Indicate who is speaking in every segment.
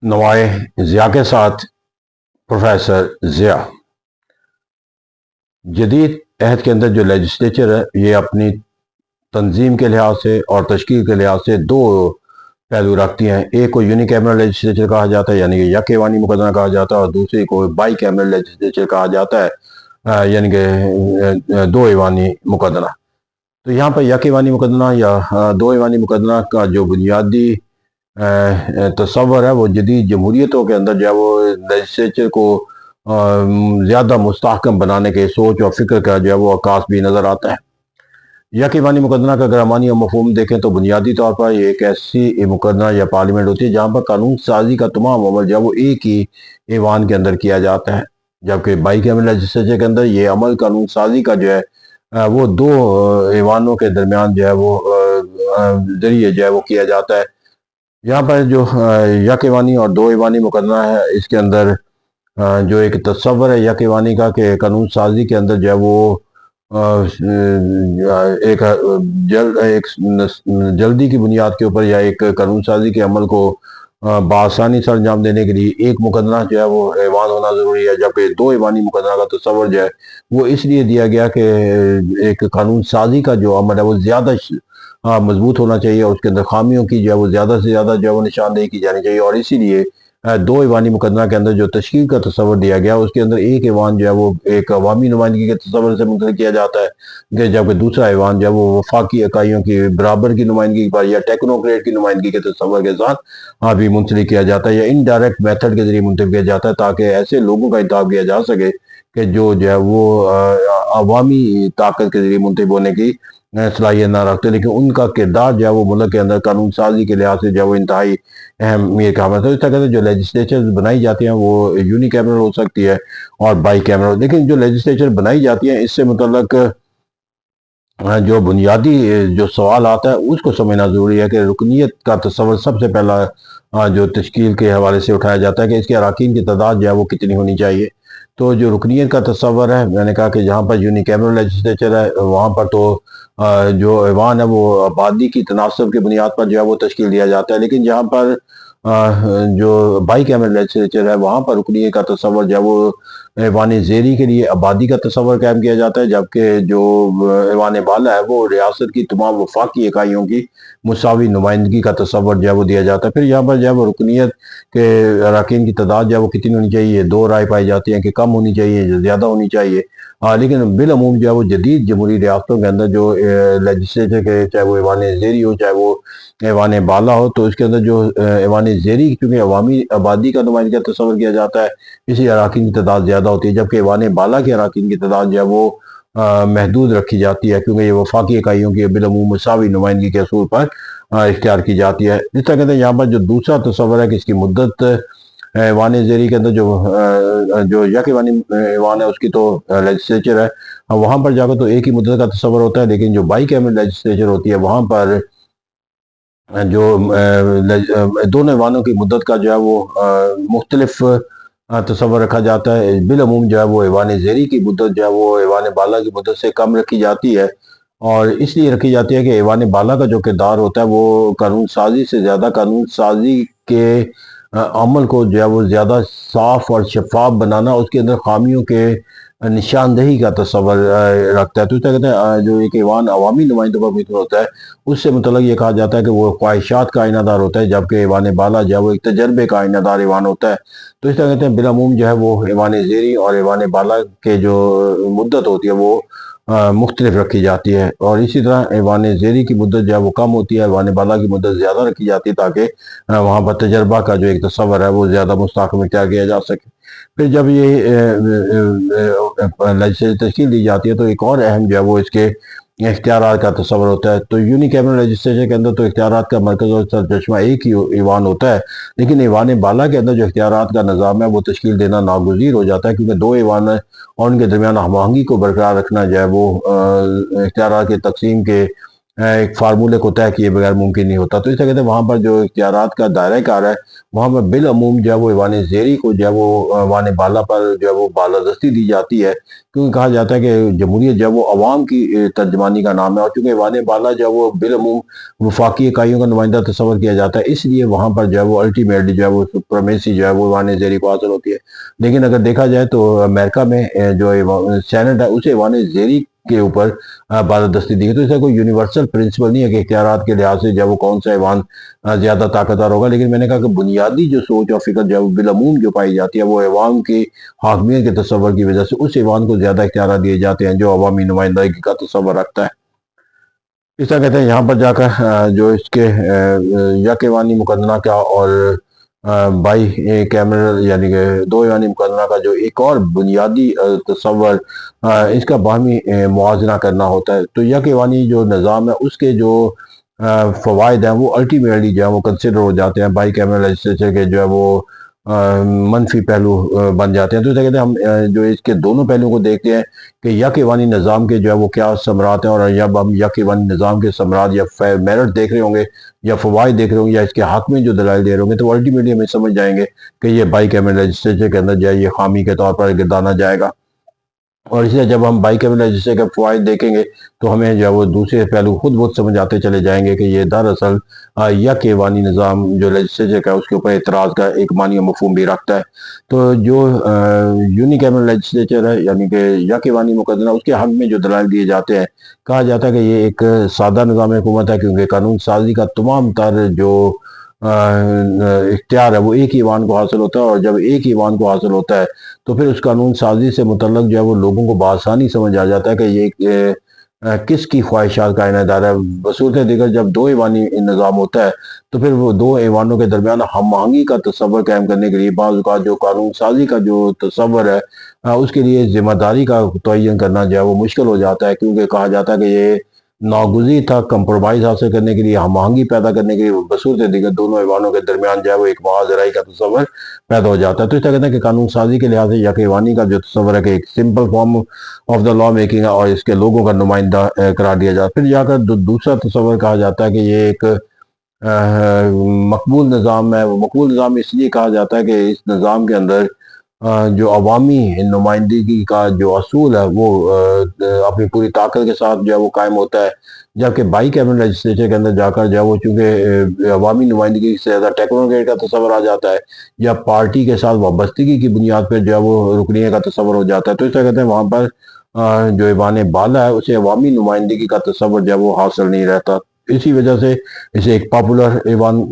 Speaker 1: नवाए ज़िया के साथ प्रोफेसर ज़िया। जदीद अहद के अंदर जो लेजिस्लेचर है ये अपनी तंजीम के लिहाज से और तश्कील के लिहाज से दो पहलू रखती हैं। एक को यूनिकैमरल लेजिस्लेचर कहा जाता है, यानी कि यक ऐवानी मुकदमा कहा जाता है, और दूसरे को बाई कैमरल लेजिस्लेचर कहा जाता है, यानी कि दो ऐवानी मुकदमा। तो यहाँ पर यक ऐवानी मुकदमा या दो ऐवानी मुकदमा का जो बुनियादी तस्वर है वो जदीद जमहूरियतों के अंदर जो है वो लेजिस्लेचर को ज़्यादा मुस्तहकम बनाने के सोच और फिक्र का जो है वो अक्कास भी नज़र आता है। यक ऐवानी मुकदमा का अगर अमानी और मफहूम देखें तो बुनियादी तौर पर ये एक ऐसी मुकदमा या पार्लियामेंट होती है जहाँ पर कानून साजी का तमाम अमल जो है वो एक ही ऐवान के अंदर किया जाता है, जबकि बाई कैमरल लेजिस्लेचर के अंदर ये अमल कानून साजी का जो है वो दो ऐवानों के दरमियान जो है वो जरिए जो है वो किया जाता है। यहाँ पर जो यक ऐवानी और दो ऐवानी मुकदमा है इसके अंदर जो एक तस्वर है यक ऐवानी का कि कानून साजी के अंदर जो है वो एक जल्दी की बुनियाद के ऊपर या एक कानून साजी के अमल को बआसानी सर अंजाम देने के लिए एक मुकदमा जो है वो ऐवान होना ज़रूरी है, जबकि दो ऐवानी मुकदमा का तस्वर जो है वो इसलिए दिया गया कि एक कानून साजी का जो अमल है वो ज़्यादा मजबूत होना चाहिए, उसके अंदर खामियों की जो है वो ज़्यादा से ज़्यादा जो है वो निशानदेही की जानी चाहिए, और इसीलिए दो ऐवानी मुकदमा के अंदर जो तश्कील का तस्वर दिया गया उसके अंदर एक ऐवान जो है वो एक अवामी नुमाइंदगी के तस्वर से मुंतकिल किया जाता है, जबकि दूसरा ऐवान जो है वो वफाकी इकाइयों की बराबर की नुमाइंदगी पर या टेक्नोक्रेट की नुमाइंदगी के तस्वर के साथ भी मुंसलिक किया जाता है या इनडायरेक्ट मेथड के जरिए मुंतकिल किया जाता है, ताकि ऐसे लोगों का इंतखाब किया जा सके कि जो है वो अवामी ताकत के जरिए मुंतखब होने की सलाहियत ना रखते, लेकिन उनका किरदार जो है वो मुल्क के अंदर कानून साजी के लिहाज से जो है वो इंतहाई अहमियत का हामिल है। तो इस तरह से जो लेजिस्लेचर बनाई जाती हैं वो यूनिकैमरल हो सकती है और बाई कैमरल, लेकिन जो लेजिस्लेचर बनाई जाती है इससे मुतल्लक जो बुनियादी जो सवाल आता है उसको समझना ज़रूरी है कि रुकनीत का तस्वर सबसे पहला जो तश्कील के हवाले से उठाया जाता है कि इसके अरकान की तादाद जो है वो कितनी होनी चाहिए। तो जो रुकनीत का तस्वर है, मैंने कहा कि जहाँ पर यूनिकैमरल लेजिस्लेचर है वहाँ पर तो जो ऐवान है वो आबादी की तनासब की बुनियाद पर जो है वो तश्कील दिया जाता है, लेकिन जहाँ पर जो बाई कैमरल लेजिस्लेचर है वहाँ पर रुकनीत का तस्वर जो है वो ऐवान ज़ेरी के लिए आबादी का तस्वर कायम किया जाता है, जबकि जो ऐवान बाला है वो रियासत की तमाम वफाकी इकाइयों की मुसावी नुमाइंदगी का तस्वर जो है वो दिया जाता है। फिर यहाँ पर जो है वो रुकनीत के अरकान की तादाद जो है वो कितनी होनी चाहिए, दो राय पाई जाती है कि कम होनी चाहिए या ज़्यादा होनी चाहिए। लेकिन बिलअमूम जो है वो जदीद जमहूरी रियासतों के अंदर जो लेजिस्लेचर के चाहे वो ऐवान ज़ेरी हो चाहे वो ऐवान बाला हो, तो इसके अंदर जो ऐवान ज़ेरी चूँकि अवामी आबादी का नुमाइंदगी का तस्वर किया जाता है इसलिए अरकान की तादाद ज़्यादा होती है, जबकि ऐवान बाला के अरकान की तादाद जो है वो महदूद रखी जाती है, क्योंकि ये वफाकी इकाइयों की बिलअमूम मुसावी नुमाइंदगी के असूल पर इख्तियार की जाती है। इस तरह कहते हैं यहाँ पर जो दूसरा तस्वर है कि इसकी मुद्दत ऐवान ज़ेरी के अंदर जो यक ऐवानी ऐवान है उसकी तो लेजिस्लेचर है, वहाँ पर जाकर तो एक ही मुद्दत का तस्वर होता है, लेकिन जो बाई कैमरल लेजिस्लेचर होती है वहाँ पर जो दोनों ऐवानों की मुद्दत का जो है वो मुख्तलिफ तस्वर रखा जाता है। बिलअमूम जो है वो ऐवान ज़ेरी की मुद्दत जो है वो ऐवान बाला की मुद्दत से कम रखी जाती है, और इसलिए रखी जाती है कि ऐवान बाला का जो किरदार होता है वो कानून साजी से ज़्यादा कानून साजी के अमल को जो है वो ज़्यादा साफ और शफाफ बनाना, उसके अंदर खामियों के निशानदही का तस्वर रखता है। तो इस तरह कहते हैं जो एक ऐवान अवामी नुमाइंदों पर मुतमिन होता है उससे मुतल्लक ये कहा जाता है कि वो ख्वाहिशात का आइनादार होता है, जबकि ऐवान बाला जो है वो एक तजर्बे का आइनादार ऐवान होता है। तो इस तरह कहते हैं बिलअमूम जो है वो ऐवान ज़ेरी और ऐवान बाला के जो मुद्दत होती है वो मुख्तलिफ रखी जाती है, और इसी तरह ऐवान ज़ेरी की मुद्दत जो है वो कम होती है, ऐवान बाला की मुद्दत ज़्यादा रखी जाती है, ताकि वहाँ पर तजर्बा का जो एक तस्वर है वो ज़्यादा मुस्तहकम इख्तियार किया जा सके। फिर जब ये लेजिस्लेचर तश्कील दी जाती है तो एक और अहम जो है वो इसके इख्तियारात का तस्वर होता है। तो यूनिकैमरल लेजिस्लेचर के अंदर तो इख्तियारात का मरकज़ और सरचश्मा एक ही ऐवान होता है, लेकिन ऐवान बाला के अंदर जो इख्तियारात का निज़ाम है वो तश्कील देना नागुज़ीर हो जाता है, क्योंकि दो ऐवान है और उनके दरमियान हम आहंगी को बरकरार रखना जो है वो इख्तियारात की तकसीम के ایک فارمولے کو طے کیے بغیر ممکن نہیں ہوتا۔ تو اس طرح کہتے ہیں وہاں پر جو اختیارات کا دائرہ کار ہے وہاں پر بالعموم جو ہے وہ ایوان زیری کو جو ہے وہ ایوان بالا پر جو ہے وہ بالادستی دی جاتی ہے، کیونکہ کہا جاتا ہے کہ جمہوریت جو ہے وہ عوام کی ترجمانی کا نام ہے، اور چونکہ ایوان بالا جو ہے وہ بالعموم وفاقی اکائیوں کا نمائندہ تصور کیا جاتا ہے، اس لیے وہاں پر جو ہے وہ الٹیمیٹلی جو ہے وہ سپریمیسی جو ہے وہ ایوان زیری کو حاصل ہوتی ہے۔ لیکن اگر دیکھا جائے تو امریکہ میں جو سینٹ ہے اسے ایوان زیری کے اوپر بالادستی دی گئی، تو اس کا کوئی یونیورسل پرنسپل نہیں ہے کہ اختیارات کے لحاظ سے جب وہ کون سا ایوان زیادہ طاقتور ہوگا، لیکن میں نے کہا کہ بنیادی جو سوچ اور فکر جو بالعموم جو پائی جاتی ہے وہ عوام کی حاکمیت کے تصور کی وجہ سے اس ایوان کو زیادہ اختیارات دیے جاتے ہیں جو عوامی نمائندگی کا تصور رکھتا ہے۔ اس طرح کہتے ہیں یہاں پر جا کر جو اس کے یک ایوانی مقننہ کا اور بائی کیمرل یعنی کہ دو ایوانی مقننہ کا جو ایک اور بنیادی تصور اس کا باہمی موازنہ کرنا ہوتا ہے، تو یک ایوانی جو نظام ہے اس کے جو فوائد ہیں وہ الٹیمیٹلی جو ہے وہ کنسیڈر ہو جاتے ہیں بائی کیمرل لیجسلیچر کے جو ہے وہ منفی پہلو بن جاتے ہیں۔ تو اسے کہتے ہیں ہم جو اس کے دونوں پہلوؤں کو دیکھتے ہیں کہ یک ایوانی نظام کے جو ہے وہ کیا ثمرات ہیں، اور جب ہم یک ایوانی نظام کے ثمرات یا میرٹ دیکھ رہے ہوں گے یا فوائد دیکھ رہے ہوں گے یا اس کے حق میں جو دلائل دے رہے ہوں گے، تو الٹیمیٹلی ہمیں سمجھ جائیں گے کہ یہ بائی کیمرل لیجسلیچر کے اندر جو ہے یہ خامی کے طور پر گردانا جائے گا۔ اور اسی طرح جب ہم بائی کیمرل لیجسلیچر کے فوائد دیکھیں گے تو ہمیں جو ہے وہ دوسرے پہلو خود بہت سمجھ آتے چلے جائیں گے کہ یہ دراصل یک ایوانی نظام جو لیجسلیچر کا اس کے اوپر اعتراض کا ایک معنی و مفہوم بھی رکھتا ہے۔ تو جو یونی کیمرل لیجسلیچر ہے یعنی کہ یک ایوانی مقننہ اس کے حق میں جو دلائل دیے جاتے ہیں، کہا جاتا ہے کہ یہ ایک سادہ نظام حکومت ہے، کیونکہ قانون سازی کا تمام تر جو اختیار ہے وہ ایک ہی ایوان کو حاصل ہوتا ہے، اور جب ایک ہی ایوان کو حاصل ہوتا ہے تو پھر اس قانون سازی سے متعلق جو ہے وہ لوگوں کو بآسانی سمجھ آ جاتا ہے کہ یہ کس کی خواہشات کا انحدار ہے۔ بصورت دیگر جب دو ایوانی نظام ہوتا ہے تو پھر وہ دو ایوانوں کے درمیان ہم آہنگی کا تصور قائم کرنے کے لیے بعض اوقات جو قانون سازی کا جو تصور ہے اس کے لیے ذمہ داری کا تعین کرنا جو ہے وہ مشکل ہو جاتا ہے، کیونکہ کہا جاتا ہے کہ یہ ناگزیر تھا کمپرومائز حاصل کرنے کے لیے، ہم آہنگی پیدا کرنے کے لیے بصورت دیگر دونوں ایوانوں کے درمیان جو ہے وہ ایک محاذ رائی کا تصور پیدا ہو جاتا ہے۔ تو اس طرح کہتے ہیں کہ قانون سازی کے لحاظ سے یک ایوانی کا جو تصور ہے کہ ایک simple form of the law making ہے اور اس کے لوگوں کا نمائندہ قرار دیا جاتا ہے۔ پھر جا کر دوسرا تصور کہا جاتا ہے کہ یہ ایک مقبول نظام ہے۔ مقبول نظام اس لیے کہا جاتا ہے کہ اس نظام کے اندر جو عوامی نمائندگی کا جو اصول ہے وہ اپنی پوری طاقت کے ساتھ جو ہے وہ قائم ہوتا ہے، جبکہ بائی کیمرل لیجسلیچر کے اندر جا کر جو ہے وہ چونکہ عوامی نمائندگی سے زیادہ ٹیکنوکریٹ کا تصور آ جاتا ہے یا پارٹی کے ساتھ وابستگی کی بنیاد پر جو ہے وہ رکنیت کا تصور ہو جاتا ہے۔ تو اس طرح کہتے ہیں وہاں پر جو ایوان بالا ہے اسے عوامی نمائندگی کا تصور جو ہے وہ حاصل نہیں رہتا، اسی وجہ سے اسے ایک پاپولر ایوان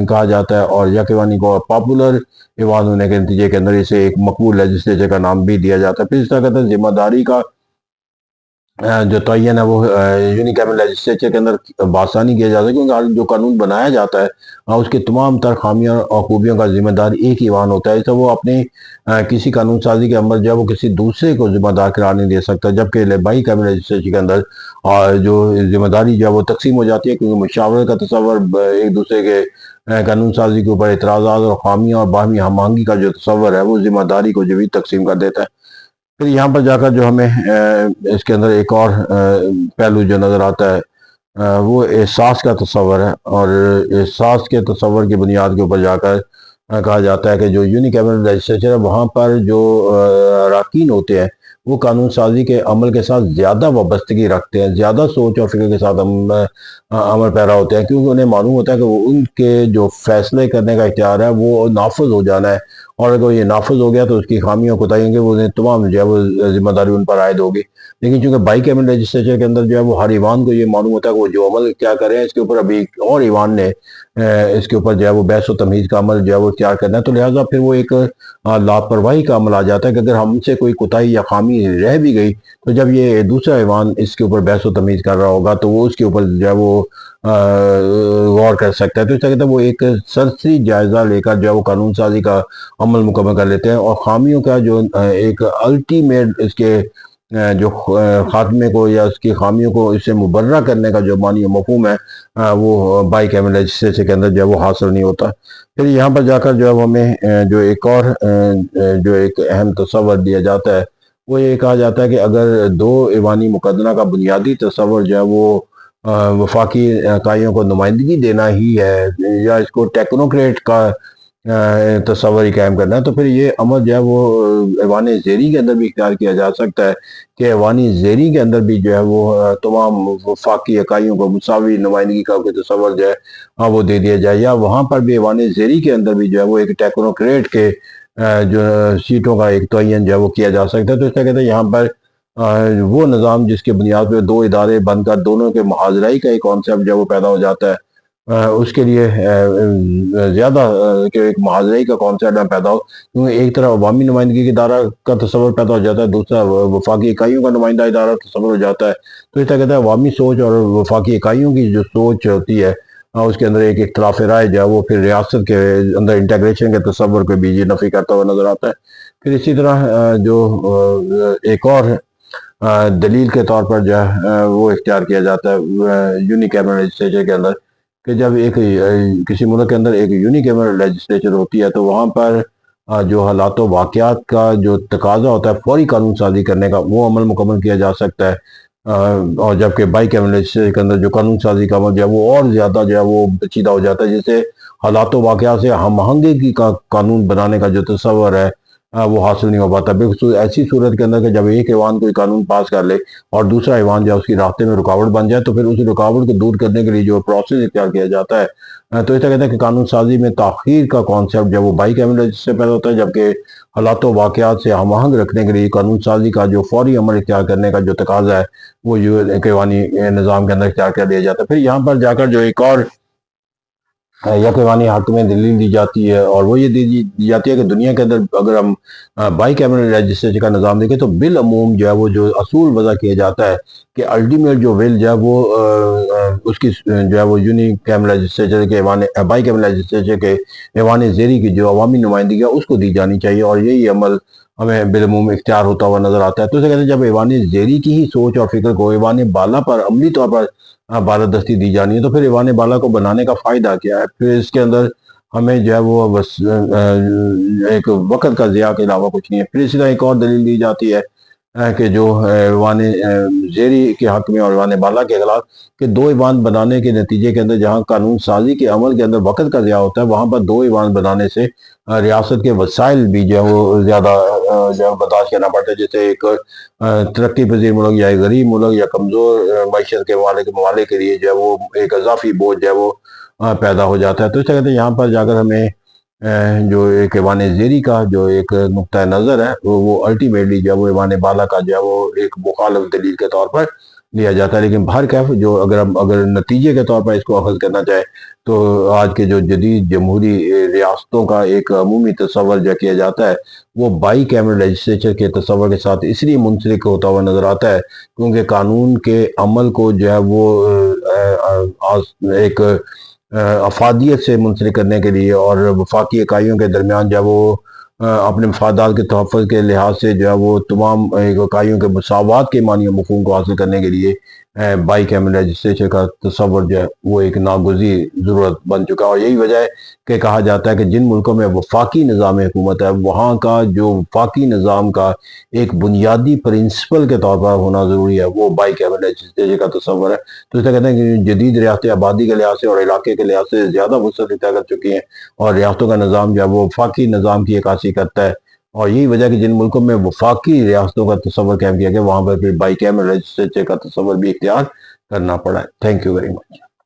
Speaker 1: کہا جاتا ہے، اور یک ایوانی کو پاپولر ایوان ہونے کے نتیجے کے اندر اسے ایک مقبول لیجسلیچر کا نام بھی دیا جاتا ہے۔ پھر اس طرح کہتے ہیں ذمہ داری کا جو تعین ہے وہ یونی کیمرل لیجسلیچر کے اندر بآسانی کیا جاتا ہے، کیونکہ جو قانون بنایا جاتا ہے اس کے تمام تر خامیاں اور خوبیوں کا ذمہ دار ایک ہی ایوان ہوتا ہے، تو وہ اپنے کسی قانون سازی کے عمل جو ہے وہ کسی دوسرے کو ذمہ دار قرار نہیں دے سکتا، جبکہ بائی کیمرل لیجسلیچر کے اندر جو ذمہ داری جو ہے وہ تقسیم ہو جاتی ہے، کیونکہ مشاورت کا تصور ایک دوسرے کے قانون سازی کے اوپر اعتراضات اور خامیاں اور باہمی ہم آہنگی کا جو تصور ہے وہ ذمہ داری کو جو بھی تقسیم کر دیتا ہے۔ پھر یہاں پر جا کر جو ہمیں اس کے اندر ایک اور پہلو جو نظر آتا ہے وہ احساس کا تصور ہے، اور احساس کے تصور کی بنیاد کے اوپر جا کر کہا جاتا ہے کہ جو یونی کیمرل لیجسلیچر ہے وہاں پر جو اراکین ہوتے ہیں وہ قانون سازی کے عمل کے ساتھ زیادہ وابستگی رکھتے ہیں، زیادہ سوچ اور فکر کے ساتھ عمل پیرا ہوتے ہیں، کیونکہ انہیں معلوم ہوتا ہے کہ وہ ان کے جو فیصلے کرنے کا اختیار ہے وہ نافذ ہو جانا ہے، اور اگر یہ نافذ ہو گیا تو اس کی خامیوں کو تعین گے وہ تمام جو ہے وہ ذمہ داری ان پر عائد ہوگی۔ لیکن چونکہ بائی کیمرل لیجسلیچر کے اندر جو ہے وہ ہر ایوان کو یہ معلوم ہوتا ہے کہ وہ جو عمل کیا کریں اس کے اوپر ابھی اور ایوان نے اس کے اوپر جو ہے وہ بحث و تمیز کا عمل جو ہے وہ اختیار کرنا ہے، تو لہٰذا پھر وہ ایک لاپرواہی کا عمل آ جاتا ہے کہ اگر ہم سے کوئی کوتاہی یا خامی رہ بھی گئی تو جب یہ دوسرا ایوان اس کے اوپر بحث و تمیز کر رہا ہوگا تو وہ اس کے اوپر جو ہے وہ غور کر سکتا ہے۔ تو اس طرح کہتا ہے وہ ایک سرسری جائزہ لے کر جو ہے وہ قانون سازی کا عمل مکمل کر لیتے ہیں، اور خامیوں کا جو ایک الٹیمیٹ اس کے جو خاتمے کو یا اس کی خامیوں کو اس سے مبرہ کرنے کا جو معنی و مفہوم ہے وہ بائی کیمرل لیجسلیچر کے اندر جو ہے وہ حاصل نہیں ہوتا۔ پھر یہاں پر جا کر جو ہے ہمیں جو ایک اور جو ایک اہم تصور دیا جاتا ہے وہ یہ کہا جاتا ہے کہ اگر دو ایوانی مقننہ کا بنیادی تصور جو ہے وہ वफाकी इकाइयों को नुमाइंदगी देना ही है या इसको टेक्नोक्रेट का तस्वर ही कायम करना है, तो फिर ये अमल जो है वो ऐवान ज़ेरी के अंदर भी इख्तियार किया जा सकता है कि ऐवान ज़ेरी के अंदर भी जो है वो तमाम वफाकी इकाइयों को मुसावी नुमाइंदगी का कोई तस्वर जो है वो दे दिया जाए, या वहाँ पर भी ऐवान ज़ेरी के अंदर भी जो है वो एक टेक्नोक्रेट के जो सीटों का एक तयन जो है वो किया जा सकता है। तो इसलिए कहते हैं यहाँ पर वो निज़ाम जिसके बुनियाद पे दो इदारे बनकर दोनों के मुहाज़राई का एक कॉन्सेप्ट जो है वो पैदा हो जाता है, उसके लिए ज़्यादा कि एक मुहाज़राई का कॉन्सेप्ट में पैदा हो, क्योंकि एक तरफ अवामी नुमाइंदगी के इदारा का तस्वर पैदा हो जाता है, दूसरा वफाकी इकाइयों का नुमाइंदा इदारा तस्वर हो जाता है। तो इस तरह कहता है अवामी सोच और वफाकी इकाइयों की जो सोच होती है उसके अंदर एक इख्तलाफ राय जो है वो फिर रियासत के अंदर इंटीग्रेशन के तस्वर को भी नफी करता हुआ नजर आता है। फिर इसी तरह जो एक और दलील के तौर पर जो है वो इख्तियार किया जाता है यूनिकैमरल लेजिस्लेचर के अंदर, कि जब एक किसी मुल्क के अंदर एक यूनिकैमरल लेजिस्लेचर होती है तो वहाँ पर जो हालात वाक़यात का जो तकाजा होता है फौरी कानून साजी करने का, वो अमल मुकम्मल किया जा सकता है। और जबकि बाई कैमरल लेजिस्लेचर के अंदर जो कानून साजी का अमल जो है वो और ज़्यादा जो है वो पेचीदा हो जाता है, जिससे हालात वाक़यात से हम आहंगी का कानून बनाने का जो तस्वर है वो हासिल नहीं हो पाता। बिल्कुल ऐसी सूरत के अंदर कि जब एक ऐवान कोई कानून पास कर ले और दूसरा ऐवान जो है उसकी रास्ते में रुकावट बन जाए, तो फिर उस रुकावट को दूर करने के लिए जो प्रोसेस इख्तियार किया जाता है, तो ऐसा कहता है कि कानून साजी में ताख़ीर का कॉन्सेप्ट जब वो बाई कैमरल से पैदा होता है, जबकि हालात वाक़यात से हम आहंग रखने के लिए कानून साजी का जो फौरी अमल इख्तियार करने का जो तकाजा है वो ऐवानी निज़ाम के अंदर इख्तियार कर दिया जाता है। फिर यहाँ पर जाकर जो एक और यकवानी हक में दलील दी जाती है, और वो ये दी जाती है कि दुनिया के अंदर अगर हम बाई कैमरल लेजिस्लेचर का निज़ाम देखें तो बिल अमूम जो है वो जो असूल वज़ा किया जाता है कि अल्टीमेट जो विल जो है वो उसकी जो है वो यूनी कैमरल लेजिस्लेचर के बाई कैमरल लेजिस्लेचर के ऐवान ज़ेरी की जो अवामी नुमाइंदगी है उसको दी जानी चाहिए, और यही अमल हमें बिलअमूम इख्तियार होता हुआ नजर आता है। तो इसे कहते हैं जब ऐवान ज़ेरी की ही सोच और फिक्र को ऐवान बाला पर अमली तौर पर बालादस्ती दी जानी है, तो फिर ऐवान बाला को बनाने का फ़ायदा क्या है? फिर इसके अंदर हमें जो है वो बस एक वक़्त का ज़िया के अलावा कुछ नहीं है। फिर इसी तरह एक और दलील दी जाती है कि जो ऐवान ज़ेरी के हक़ में और ऐवान बाला के खिलाफ कि दो ऐवान बनाने के नतीजे के अंदर जहाँ कानून साजी के अमल के अंदर वक़्त का ज़िया होता है, वहाँ पर दो ऐवान बनाने से रियासत के वसाइल भी जो है वो ज़्यादा जो है बर्दाश्त करना पड़ता है। जैसे एक तरक्की पजीर मुल्क या गरीब मुल्क या कमज़ोर मैशत के ममालिक के लिए जो है वो एक इजाफी बोझ जो है वो पैदा हो जाता है। तो इस कहते हैं यहाँ पर जाकर हमें जो एक ऐवान ज़ेरी का जो एक नुक्ता नज़र है वो अल्टीमेटली जो है वो ऐवान बाला का जो है वो एक मुखालिफ दलील के तौर पर लिया जाता है। लेकिन बहर कैफ जो अगर नतीजे के तौर पर इसको अखज़ करना चाहे तो आज के जो जदीद जमहूरी रियासतों का एक अमूमी तस्वर जो किया जाता है वो बाई कैमरल लेजिस्लेचर के तस्वर के साथ इसलिए मुंसलिक होता हुआ नजर आता है क्योंकि कानून के अमल को जो है वो एक अफादियत से मुंसलिक करने के लिए और वफाकी इकाइयों के दरमियान जो है वो अपने मफादात के तहफ़्फ़ुज़ के लिहाज से जो है वो तमाम इकाइयों के मसावात के मानी मफ़हूम को हासिल करने के लिए बाई कैमरल लेजिस्लेचर का तस्वर जो है वो एक नागुज़ीर ज़रूरत बन चुका है। और यही वजह है कि कहा जाता है कि जिन मुल्कों में वफाकी निज़ाम हुकूमत है वहाँ का जो वफाकी निज़ाम का एक बुनियादी प्रिंसिपल के तौर पर होना ज़रूरी है वो बाई कैमरल लेजिस्लेचर का तस्वर है। तो इसे कहते हैं कि जदीद रियासतें आबादी के लिहाज से और इलाके के लिहाज से ज़्यादा वसअत इख्तियार कर चुकी हैं और रियासतों का निज़ाम जो है वो वफाकी निज़ाम की अक्कासी करता है। और यही वजह कि जिन मुल्कों में वफाकी रियासतों का तस्वर कायम किया गया वहाँ पर फिर बाई कैमरल लेजिस्लेचर का तस्वर भी इख्तियार करना पड़ा है। Thank you very much.